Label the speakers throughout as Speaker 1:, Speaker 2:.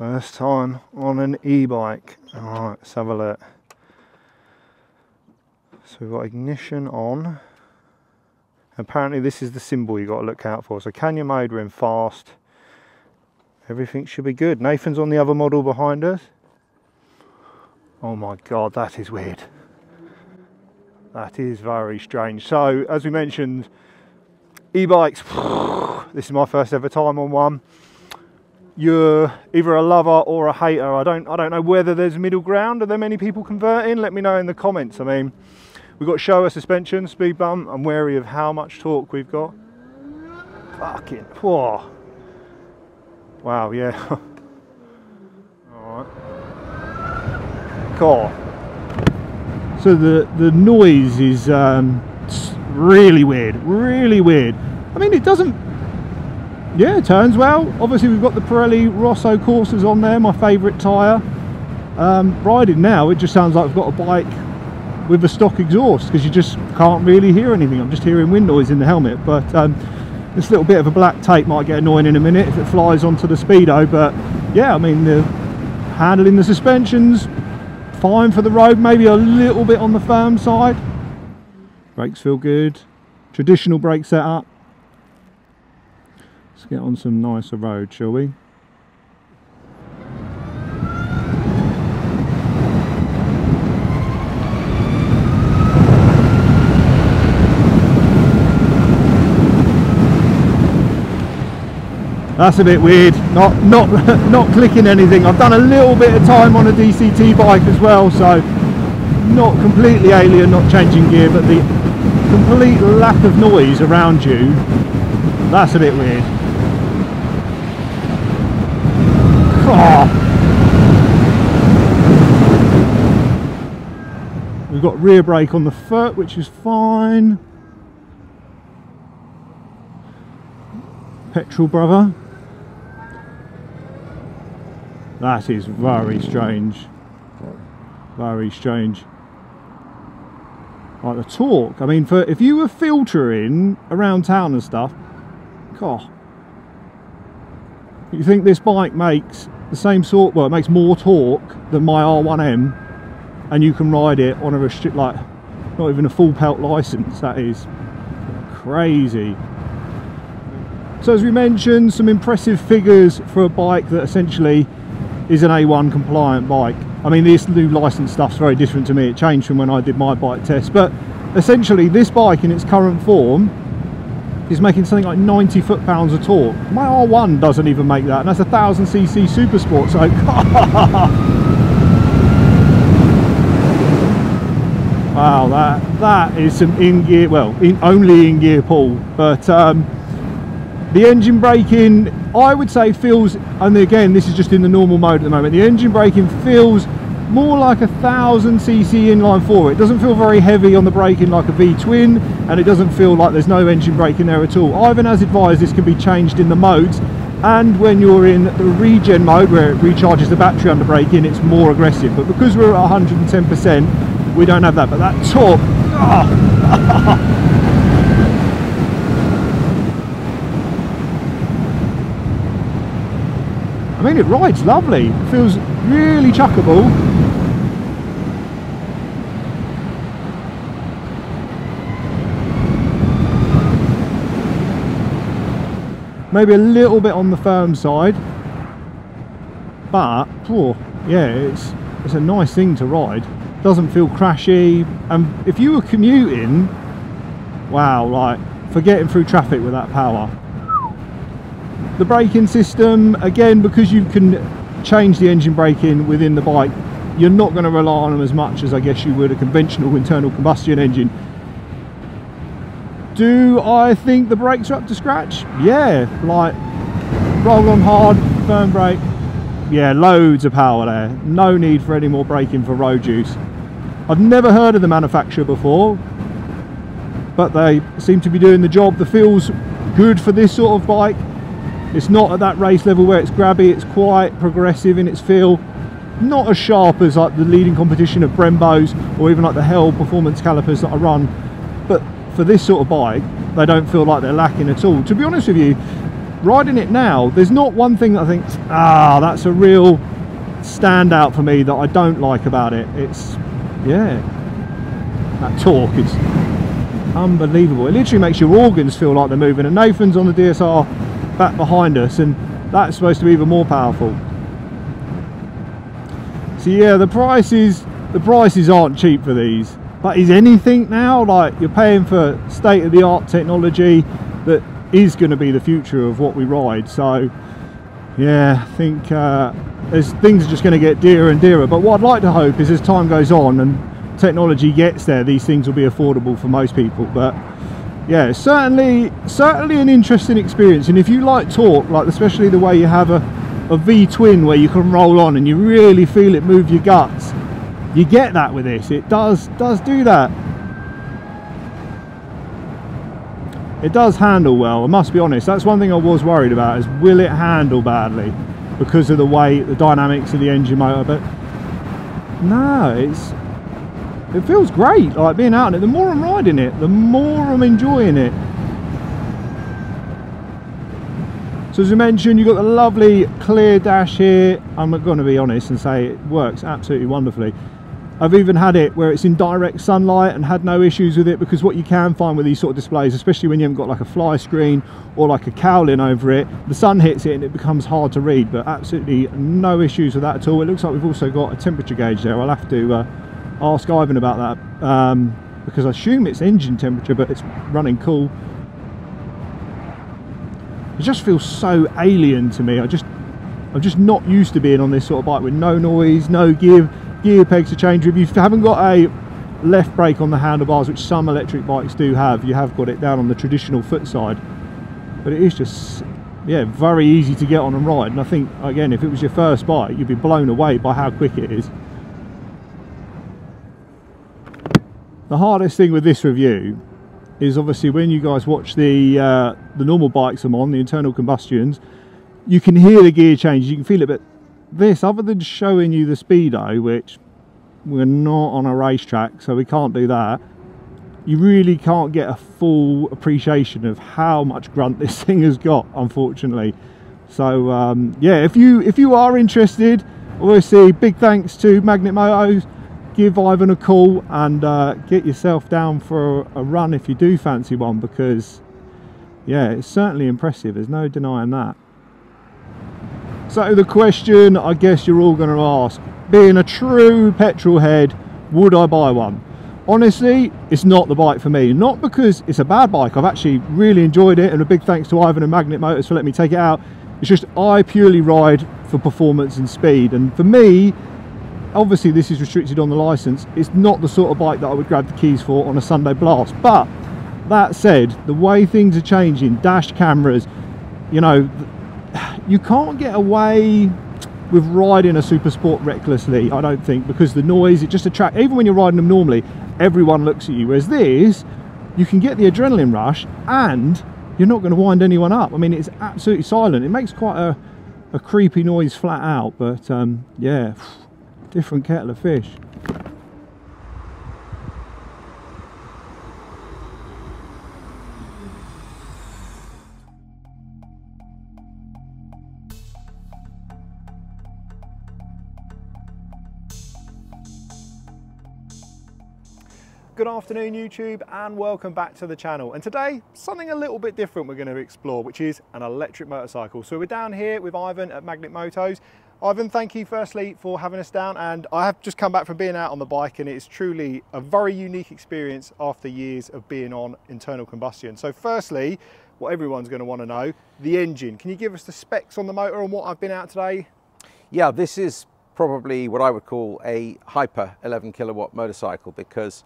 Speaker 1: First time on an e-bike. Alright, let's have a look. So we've got ignition on. Apparently this is the symbol you got to look out for. So canyon mode, we're in fast. Everything should be good. Nathan's on the other model behind us. Oh my god, that is weird. That is very strange. So as we mentioned, e-bikes, this is my first ever time on one. You're either a lover or a hater. I don't know whether there's middle ground. Are there many people converting? Let me know in the comments. I mean, we've got Showa suspension, speed bump. I'm wary of how much torque we've got. Fucking, whoa. Wow, yeah. Alright. Cool. So the noise is really weird, really weird. I mean, it doesn't, yeah, it turns well. Obviously we've got the Pirelli Rosso Corsas on there, my favourite tyre. Riding now, it just sounds like we've got a bike with a stock exhaust, because you just can't really hear anything. I'm just hearing wind noise in the helmet. But this little bit of a black tape might get annoying in a minute if it flies onto the speedo. But yeah, I mean, the handling, the suspensions, fine for the road, maybe a little bit on the firm side. Brakes feel good. Traditional brake setup. Let's get on some nicer road, shall we? That's a bit weird, not clicking anything. I've done a little bit of time on a DCT bike as well, so not completely alien, not changing gear, but the complete lack of noise around you, that's a bit weird. Oh. We've got rear brake on the foot, which is fine. Petrol, brother. That is very strange. Very strange. Like the torque, I mean, if you were filtering around town and stuff, God, you think this bike makes the same sort, well, it makes more torque than my R1M, and you can ride it on a restrict, like, not even a full pelt license. That is crazy. So as we mentioned, some impressive figures for a bike that essentially is an A1 compliant bike. I mean, this new license stuff's very different to me. It changed from when I did my bike test, but essentially this bike in its current form is making something like 90 foot-pounds of torque. My R1 doesn't even make that, and that's a 1000cc super sport, so wow, that is some in-gear, well, only in-gear pull, but the engine braking, I would say, feels, and again, this is just in the normal mode at the moment, the engine braking feels more like a 1000cc inline four. It doesn't feel very heavy on the braking like a V-twin, and it doesn't feel like there's no engine braking there at all. Ivan has advised this can be changed in the modes, and when you're in the regen mode where it recharges the battery under braking, it's more aggressive. But because we're at 110%, we don't have that. But that torque, I mean, it rides lovely. It feels really chuckable. Maybe a little bit on the firm side, but oh, yeah, it's a nice thing to ride. Doesn't feel crashy, and if you were commuting, wow, like, for getting through traffic with that power. The braking system, again, because you can change the engine braking within the bike, you're not going to rely on them as much as I guess you would a conventional internal combustion engine. Do I think the brakes are up to scratch? Yeah, like roll on hard, firm brake. Yeah, loads of power there. No need for any more braking for road use. I've never heard of the manufacturer before, but they seem to be doing the job. The feel's good for this sort of bike. It's not at that race level where it's grabby, it's quite progressive in its feel. Not as sharp as like the leading competition of Brembo's or even like the Hell performance calipers that I run. But for this sort of bike, they don't feel like they're lacking at all. To be honest with you, riding it now, there's not one thing that I think, that's a real standout for me that I don't like about it. It's, yeah, that torque is unbelievable. It literally makes your organs feel like they're moving, and Nathan's on the DSR back behind us, and that's supposed to be even more powerful. So yeah, the prices aren't cheap for these, but is anything now, like, you're paying for state-of-the-art technology that is going to be the future of what we ride. So yeah, I think things are just going to get dearer and dearer, but what I'd like to hope is as time goes on and technology gets there, these things will be affordable for most people. But yeah, certainly an interesting experience. And if you like torque, like especially the way you have a V-twin where you can roll on and you really feel it move your guts, you get that with this. It does do that. It does handle well, I must be honest. That's one thing I was worried about, is will it handle badly because of the weight, the dynamics of the engine motor. But no, it feels great, like being out in it. The more I'm riding it, the more I'm enjoying it. So as I mentioned, you've got the lovely clear dash here. I'm going to be honest and say it works absolutely wonderfully. I've even had it where it's in direct sunlight and had no issues with it, because what you can find with these sort of displays, especially when you haven't got like a fly screen or like a cowling over it, the sun hits it and it becomes hard to read. But absolutely no issues with that at all. It looks like we've also got a temperature gauge there. I'll have to ask Ivan about that, because I assume it's engine temperature, but it's running cool. It just feels so alien to me. I'm just not used to being on this sort of bike with no noise, no gear pegs to change with. You haven't got a left brake on the handlebars, which some electric bikes do have. You have got it down on the traditional foot side, but it is just, yeah, very easy to get on and ride. And I think, again, if it was your first bike, you'd be blown away by how quick it is. The hardest thing with this review is obviously when you guys watch the normal bikes I'm on, the internal combustions, you can hear the gear changes, you can feel it, but this, other than showing you the speedo, which we're not on a racetrack, so we can't do that, you really can't get a full appreciation of how much grunt this thing has got, unfortunately. So yeah, if you are interested, obviously big thanks to Magnet Moto. Give Ivan a call and get yourself down for a run if you do fancy one, because yeah, it's certainly impressive, there's no denying that. So the question I guess you're all going to ask, being a true petrol head, would I buy one? Honestly, it's not the bike for me. Not because it's a bad bike, I've actually really enjoyed it, and a big thanks to Ivan and Magnet Motors for letting me take it out. It's just I purely ride for performance and speed, and for me, obviously this is restricted on the license, it's not the sort of bike that I would grab the keys for on a Sunday blast. But that said, the way things are changing, dash cameras, you know, you can't get away with riding a super sport recklessly, I don't think, because the noise, it just attracts, even when you're riding them normally, everyone looks at you. Whereas this, you can get the adrenaline rush and you're not going to wind anyone up. I mean, it's absolutely silent. It makes quite a creepy noise flat out, but yeah, different kettle of fish. Good afternoon YouTube, and welcome back to the channel. And today, something a little bit different we're going to explore, which is an electric motorcycle. So we're down here with Ivan at Magnet Motos. Ivan, thank you firstly for having us down, and I have just come back from being out on the bike, and it's truly a very unique experience after years of being on internal combustion. So firstly, what everyone's going to want to know, the engine. Can you give us the specs on the motor and what I've been out today?
Speaker 2: Yeah, this is probably what I would call a hyper 11 kilowatt motorcycle, because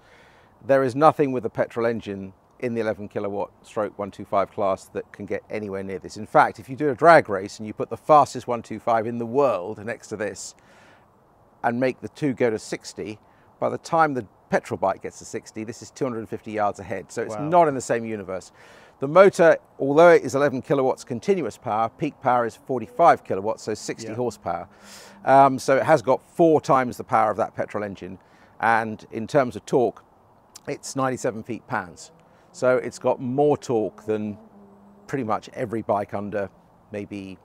Speaker 2: there is nothing with a petrol engine in the 11 kilowatt stroke 125 class that can get anywhere near this. In fact, if you do a drag race and you put the fastest 125 in the world next to this and make the two go to 60, by the time the petrol bike gets to 60, this is 250 yards ahead. So it's not in the same universe. The motor, although it is 11 kilowatts continuous power, peak power is 45 kilowatts, so 60 horsepower. So it has got 4 times the power of that petrol engine. And in terms of torque, it's 97 feet-pounds. So it's got more torque than pretty much every bike under maybe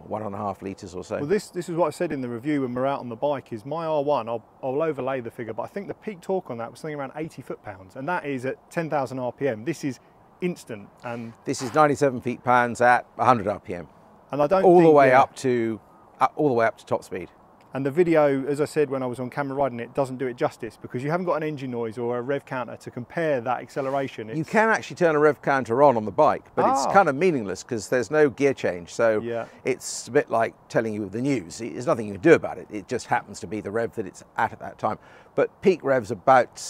Speaker 2: 1.5 litres or so.
Speaker 1: Well, this is what I said in the review when we're out on the bike, is my R1, I'll overlay the figure, but I think the peak torque on that was something around 80 foot-pounds, and that is at 10,000 RPM. This is instant, and
Speaker 2: this is 97 feet-pounds at 100 RPM.
Speaker 1: And I don't
Speaker 2: all
Speaker 1: think,
Speaker 2: the way up to top speed.
Speaker 1: And the video, as I said when I was on camera riding it, doesn't do it justice, because you haven't got an engine noise or a rev counter to compare that acceleration.
Speaker 2: You can actually turn a rev counter on the bike, but it's kind of meaningless because there's no gear change. So it's a bit like telling you the news. There's nothing you can do about it. It just happens to be the rev that it's at that time. But peak rev's about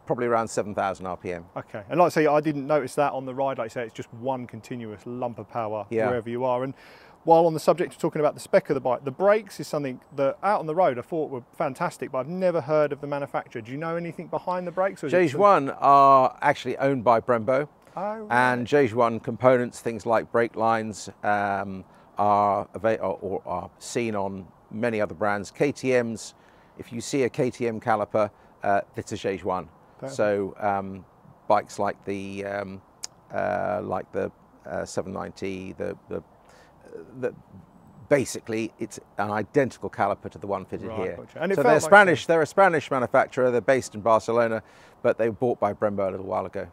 Speaker 2: probably around 7,000 RPM.
Speaker 1: Okay, and like I say, I didn't notice that on the ride. Like I say, it's just one continuous lump of power wherever you are. And while on the subject of talking about the spec of the bike, the brakes is something that out on the road I thought were fantastic, but I've never heard of the manufacturer. Do you know anything behind the brakes?
Speaker 2: J1 are actually owned by Brembo, and J1 components, things like brake lines, are seen on many other brands. KTMs, if you see a KTM caliper, it's a J1. So bikes like the 790, basically it's an identical caliper to the one fitted here. Gotcha. And so they're Spanish. They're a Spanish manufacturer. They're based in Barcelona, but they were bought by Brembo a little while ago.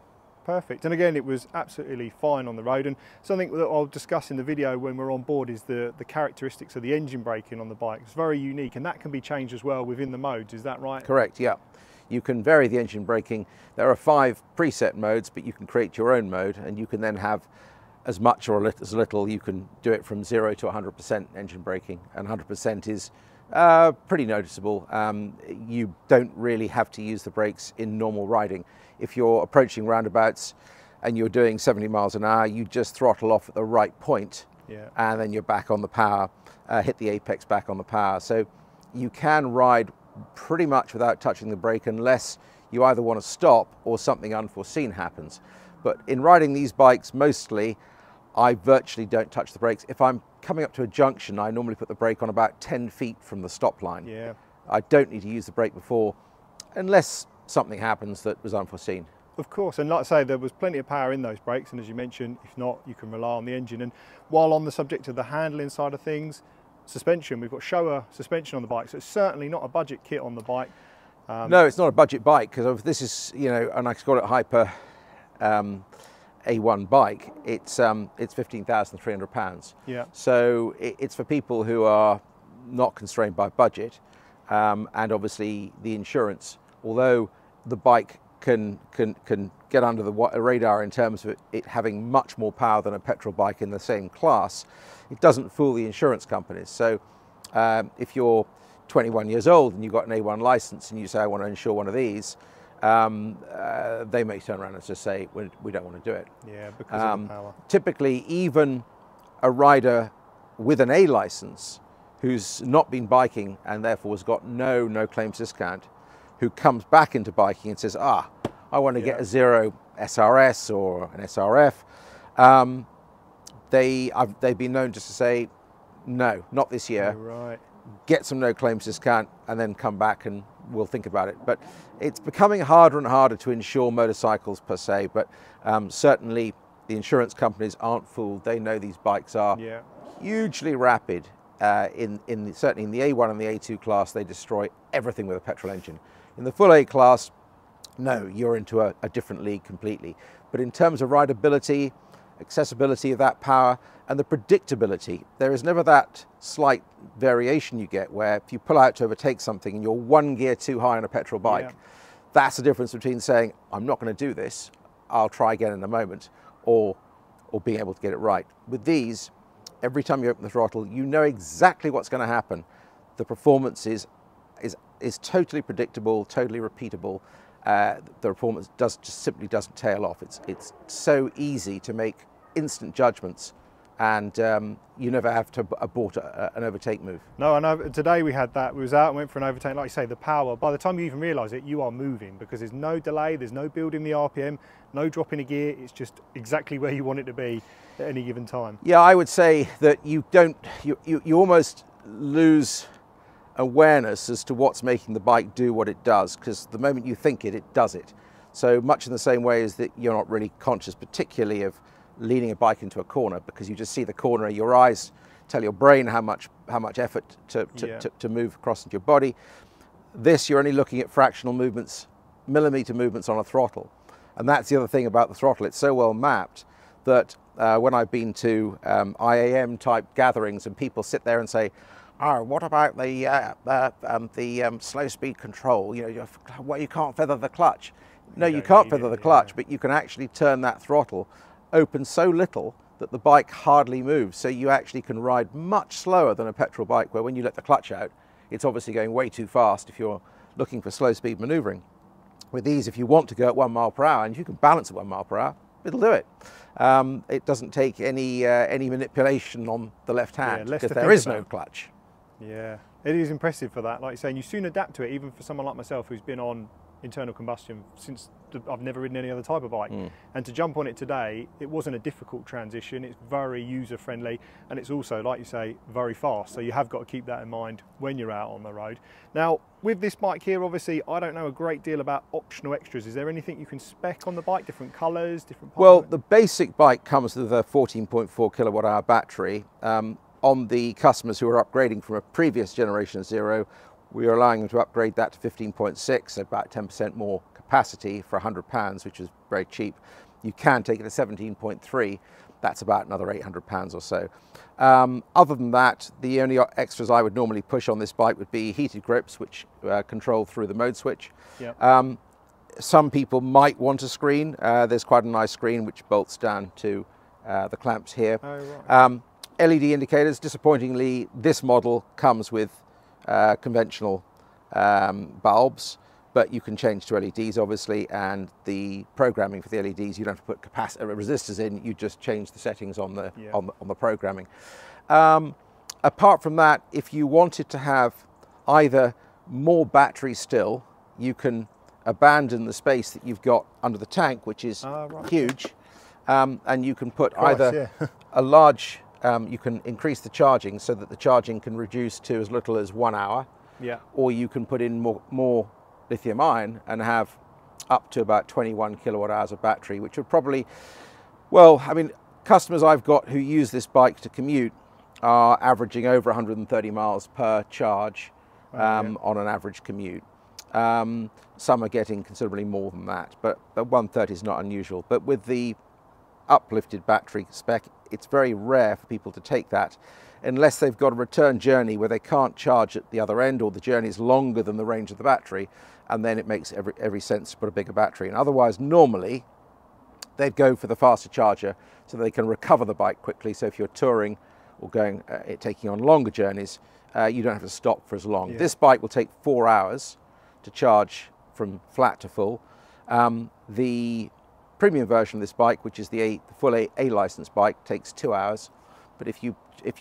Speaker 1: Perfect. And again, it was absolutely fine on the road. And something that I'll discuss in the video when we're on board is the characteristics of the engine braking on the bike. It's very unique, and that can be changed as well within the modes. Is that right?
Speaker 2: Correct. Yeah. You can vary the engine braking. There are 5 preset modes, but you can create your own mode, and you can then have as much or as little. You can do it from 0 to 100% engine braking, and 100% is pretty noticeable. You don't really have to use the brakes in normal riding. If you're approaching roundabouts and you're doing 70 miles an hour, you just throttle off at the right point, and then you're back on the power, hit the apex back on the power. So you can ride pretty much without touching the brake unless you either want to stop or something unforeseen happens. But in riding these bikes mostly, I virtually don't touch the brakes. If I'm coming up to a junction, I normally put the brake on about 10 feet from the stop line. I don't need to use the brake before, unless something happens that was unforeseen.
Speaker 1: Of course, and like I say, there was plenty of power in those brakes, and as you mentioned, if not, you can rely on the engine. And while on the subject of the handling side of things, suspension, we've got Showa suspension on the bike, so it's certainly not a budget kit on the bike.
Speaker 2: No, it's not a budget bike, because this is, you know, and I call it Hyper A1 bike. It's £15,300. So it's for people who are not constrained by budget, and obviously the insurance. Although the bike can get under the radar in terms of it having much more power than a petrol bike in the same class, it doesn't fool the insurance companies. So if you're 21 years old and you've got an A1 license and you say, I want to insure one of these, they may turn around and just say, we don't want to do it.
Speaker 1: Because of the power.
Speaker 2: Typically, even a rider with an A license who's not been biking and therefore has got no claims discount, who comes back into biking and says, I want to get a 0 SRS or an SRF, they've been known just to say, no, not this year. Get some no claims discount and then come back and we'll think about it. But it's becoming harder and harder to insure motorcycles per se, but certainly the insurance companies aren't fooled. They know these bikes are hugely rapid. Certainly in the A1 and the A2 class, they destroy everything with a petrol engine. In the full A class, no, you're into a different league completely. But in terms of rideability, accessibility of that power, and the predictability, there is never that slight variation you get where if you pull out to overtake something and you're 1 gear too high on a petrol bike, that's the difference between saying, I'm not going to do this, I'll try again in a moment, or being able to get it right. With these, every time you open the throttle, you know exactly what's going to happen. The performance is totally predictable, totally repeatable. The performance just simply doesn't tail off. It's so easy to make instant judgments, and you never have to abort an overtake move.
Speaker 1: No, I know today we had that. We was out and went for an overtake. Like you say, the power, by the time you even realise it, you are moving because there's no delay, there's no building the RPM, no drop in a gear. It's just exactly where you want it to be at any given time.
Speaker 2: Yeah, I would say that you almost lose awareness as to what's making the bike do what it does, because the moment you think it does it. So much in the same way as that you're not really conscious, particularly of leaning a bike into a corner, because you just see the corner. Your eyes tell your brain how much effort to move across into your body. This, you're only looking at fractional movements, millimeter movements on a throttle. And that's the other thing about the throttle. It's so well mapped that when I've been to IAM type gatherings and people sit there and say, oh, what about the slow speed control? You know, well, you can't feather the clutch. No, you can't feather the clutch, but you can actually turn that throttle open so little that the bike hardly moves. So you actually can ride much slower than a petrol bike, where when you let the clutch out, it's obviously going way too fast if you're looking for slow speed maneuvering. With these, if you want to go at 1 mile per hour, and if you can balance at 1 mile per hour, it'll do it. It doesn't take any manipulation on the left hand, because there is no clutch.
Speaker 1: Yeah, it is impressive for that. Like you're saying, you soon adapt to it, even for someone like myself who's been on internal combustion since I've never ridden any other type of bike. And to jump on it today, it wasn't a difficult transition. It's very user friendly, and it's also, like you say, very fast. So you have got to keep that in mind when you're out on the road. Now, with this bike here, obviously, I don't know a great deal about optional extras. Is there anything you can spec on the bike? Different colours, different parts?
Speaker 2: Well, the basic bike comes with a 14.4 kilowatt hour battery. On the customers who are upgrading from a previous generation of Zero, we are allowing them to upgrade that to 15.6, so about 10% more capacity for £100, which is very cheap. You can take it to 17.3, that's about another £800 or so. Other than that, the only extras I would normally push on this bike would be heated grips, which control through the mode switch. Yep. Some people might want a screen. There's quite a nice screen which bolts down to the clamps here. Oh, right. LED indicators, disappointingly, this model comes with conventional bulbs, but you can change to LEDs obviously, and the programming for the LEDs, you don't have to put resistors in, you just change the settings on the on the programming. Apart from that, if you wanted to have either more battery still, you can abandon the space that you've got under the tank, which is huge, and you can put either a large you can increase the charging so that the charging can reduce to as little as 1 hour, or you can put in more lithium ion and have up to about 21 kilowatt hours of battery, which would probably, well, I mean, customers I've got who use this bike to commute are averaging over 130 miles per charge on an average commute. Some are getting considerably more than that, but 130 is not unusual. But with the uplifted battery spec, it's very rare for people to take that unless they've got a return journey where they can't charge at the other end, or the journey is longer than the range of the battery, and then it makes every sense to put a bigger battery in. Otherwise, normally they'd go for the faster charger so they can recover the bike quickly. So if you're touring or going taking on longer journeys, you don't have to stop for as long. This bike will take 4 hours to charge from flat to full. The premium version of this bike, which is the full A license bike, takes 2 hours. But if you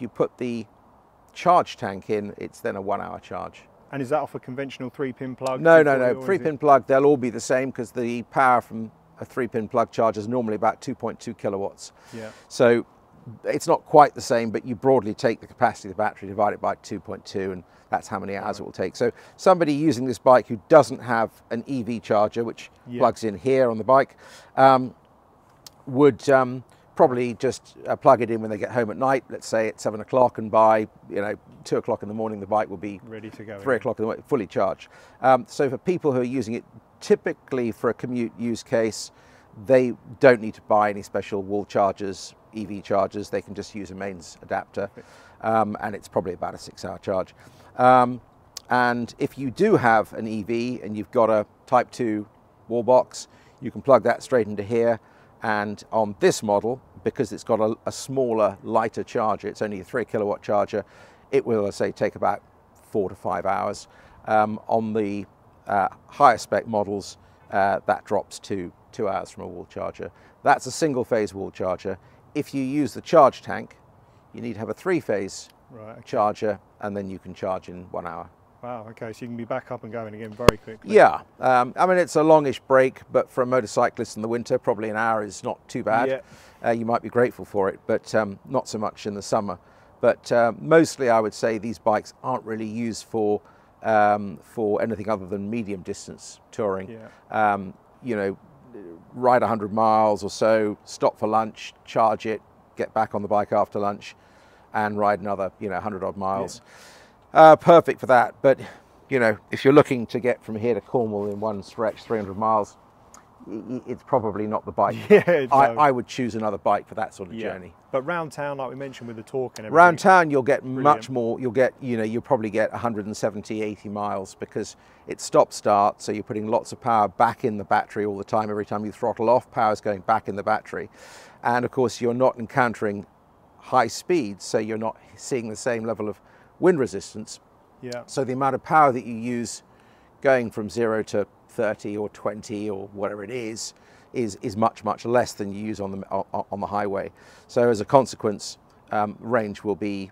Speaker 2: put the charge tank in, it's then a 1 hour charge.
Speaker 1: And is that off a conventional 3-pin plug?
Speaker 2: No. 3-pin plug, they'll all be the same, because the power from a 3-pin plug charger is normally about 2.2 kilowatts. So it's not quite the same, but you broadly take the capacity of the battery, divide it by 2.2, and that's how many hours it will take. So somebody using this bike who doesn't have an EV charger, which plugs in here on the bike, would probably just plug it in when they get home at night, let's say at 7 o'clock, and by 2 o'clock in the morning the bike will be
Speaker 1: ready to go,
Speaker 2: 3 o'clock in the morning, fully charged. So for people who are using it typically for a commute use case, they don't need to buy any special wall chargers, EV chargers. They can just use a mains adapter, and it's probably about a 6-hour charge. And if you do have an EV and you've got a Type 2 wall box, you can plug that straight into here. And on this model, because it's got a smaller, lighter charger, it's only a 3 kilowatt charger, it will, let's say, take about 4 to 5 hours. On the higher spec models, that drops to 2 hours from a wall charger. That's a single phase wall charger. If you use the charge tank, you need to have a 3-phase charger, and then you can charge in 1 hour.
Speaker 1: Wow, okay, so you can be back up and going again very quickly.
Speaker 2: Yeah, I mean, it's a longish break, but for a motorcyclist in the winter, probably an hour is not too bad. You might be grateful for it, but not so much in the summer. But mostly I would say these bikes aren't really used for anything other than medium distance touring. ride 100 miles or so, stop for lunch, charge it, get back on the bike after lunch, and ride another, 100 odd miles. Yeah. Perfect for that. But, if you're looking to get from here to Cornwall in one stretch, 300 miles, it's probably not the bike.
Speaker 1: Yeah,
Speaker 2: I would choose another bike for that sort of journey.
Speaker 1: But round town, like we mentioned with the torque and everything.
Speaker 2: Round town, you'll get much more. You'll get, you'll probably get 170, 80 miles because it's stop-start. So you're putting lots of power back in the battery all the time. Every time you throttle off, power's going back in the battery. And of course, you're not encountering high speeds, so you're not seeing the same level of wind resistance.
Speaker 1: Yeah.
Speaker 2: So the amount of power that you use going from 0 to 30 or 20 or whatever it is much, much less than you use on the highway. So as a consequence, range will be,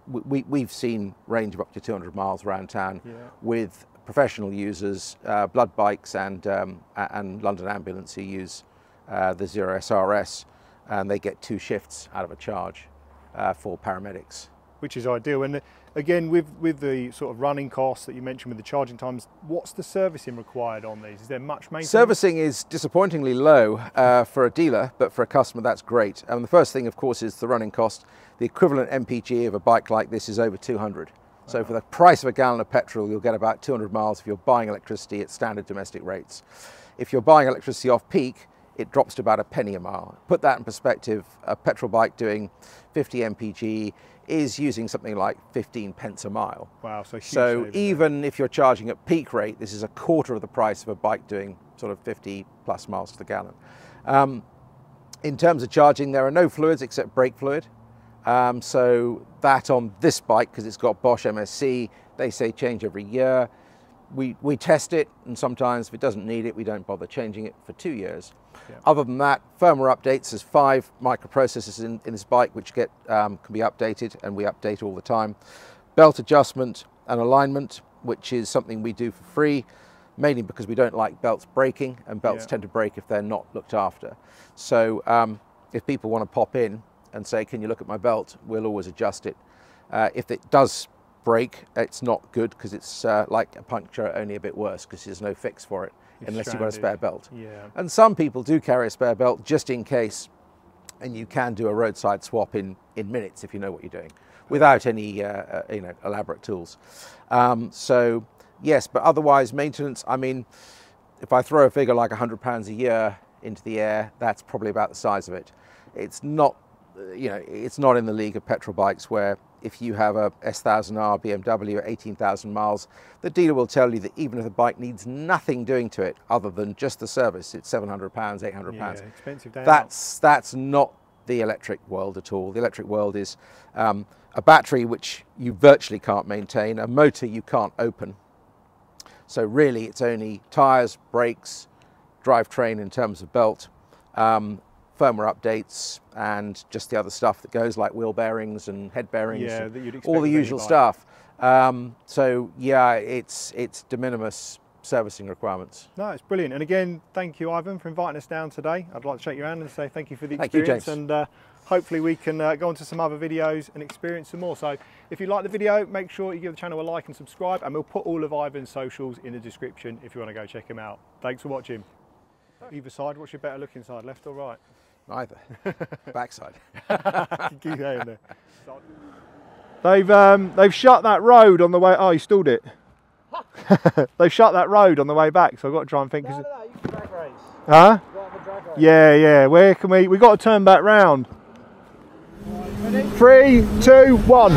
Speaker 2: we've seen range of up to 200 miles around town with professional users, blood bikes and London Ambulance who use the Zero SRS, and they get 2 shifts out of a charge for paramedics.
Speaker 1: Which is ideal. And again, with the sort of running costs that you mentioned with the charging times, what's the servicing required on these? Is there much maintenance?
Speaker 2: Servicing is disappointingly low for a dealer, but for a customer that's great. And the first thing, of course, is the running cost. The equivalent MPG of a bike like this is over 200. So for the price of a gallon of petrol, you'll get about 200 miles if you're buying electricity at standard domestic rates. If you're buying electricity off peak, it drops to about a penny a mile. Put that in perspective, a petrol bike doing 50 mpg is using something like 15 pence a mile.
Speaker 1: Wow, so huge
Speaker 2: So
Speaker 1: saving,
Speaker 2: even if you're charging at peak rate, this is a quarter of the price of a bike doing sort of 50 plus miles to the gallon. In terms of charging, there are no fluids except brake fluid. So that on this bike, because it's got Bosch MSC, they say change every year. We test it, and sometimes if it doesn't need it, we don't bother changing it for 2 years. Yeah. Other than that, firmware updates. There's 5 microprocessors in this bike which can be updated, and we update all the time. Belt adjustment and alignment, which is something we do for free, mainly because we don't like belts breaking, and belts tend to break if they're not looked after. So if people want to pop in and say, can you look at my belt, we'll always adjust it. If it does break, it's not good, because it's like a puncture, only a bit worse, because there's no fix for it unless you've got a spare belt. Yeah. And some people do carry a spare belt just in case, and you can do a roadside swap in minutes if you know what you're doing, without any elaborate tools. So yes, but otherwise maintenance, I mean, if I throw a figure like £100 a year into the air, that's probably about the size of it. It's not, it's not in the league of petrol bikes where if you have a S1000R BMW at 18,000 miles, the dealer will tell you that even if the bike needs nothing doing to it other than just the service, it's £700, £800.
Speaker 1: Yeah, expensive day
Speaker 2: that's not the electric world at all. The electric world is a battery which you virtually can't maintain, a motor you can't open. So really it's only tyres, brakes, drivetrain in terms of belt, firmware updates, and just the other stuff that goes, like wheel bearings and head bearings, all the usual stuff. So yeah, it's de minimis servicing requirements.
Speaker 1: No, it's brilliant. And again, thank you, Ivan, for inviting us down today. I'd like to shake your hand and say thank you for the experience.
Speaker 2: Thank you, James.
Speaker 1: And hopefully we can go on to some other videos and experience some more. So if you like the video, make sure you give the channel a like and subscribe, and we'll put all of Ivan's socials in the description if you want to go check him out. Thanks for watching. Either side, what's your better looking side, left or right?
Speaker 2: Neither. Backside.
Speaker 1: Keep that in there. They've shut that road on the way. Oh, you stalled it. They've shut that road on the way back, so I've got to try and think.
Speaker 2: No, you can drag race.
Speaker 1: Huh?
Speaker 2: You got a drag race.
Speaker 1: Yeah. Where can we? We got to turn back round.
Speaker 2: Right, ready?
Speaker 1: 3, 2, 1.